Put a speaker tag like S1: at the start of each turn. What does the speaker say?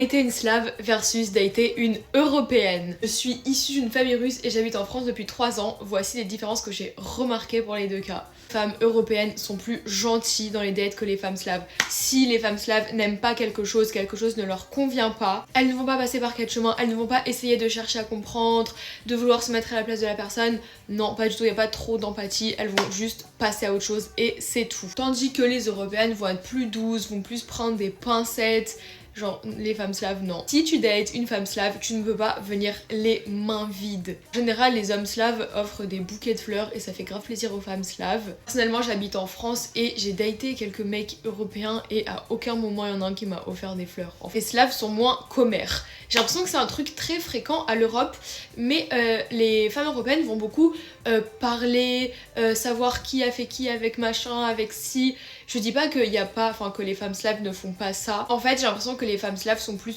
S1: Dater une slave versus dater une européenne. Je suis issue d'une famille russe et j'habite en France depuis 3 ans. Voici les différences que j'ai remarquées pour les deux cas. Les femmes européennes sont plus gentilles dans les dates que les femmes slaves. Si les femmes slaves n'aiment pas quelque chose ne leur convient pas, elles ne vont pas passer par quel chemin, elles ne vont pas essayer de chercher à comprendre, de vouloir se mettre à la place de la personne. Non, pas du tout, il n'y a pas trop d'empathie, elles vont juste passer à autre chose et c'est tout. Tandis que les européennes vont être plus douces, vont plus prendre des pincettes. Genre les femmes slaves, non. Si tu dates une femme slave, tu ne peux pas venir les mains vides. En général, les hommes slaves offrent des bouquets de fleurs et ça fait grave plaisir aux femmes slaves. Personnellement, j'habite en France et j'ai daté quelques mecs européens et à aucun moment il y en a un qui m'a offert des fleurs. En fait, les slaves sont moins commères. J'ai l'impression que c'est un truc très fréquent à l'Europe, mais les femmes européennes vont beaucoup parler, savoir qui a fait qui avec machin, avec si. Je dis pas qu'il y a pas, enfin que les femmes slaves ne font pas ça. En fait, j'ai l'impression que les femmes slaves sont plus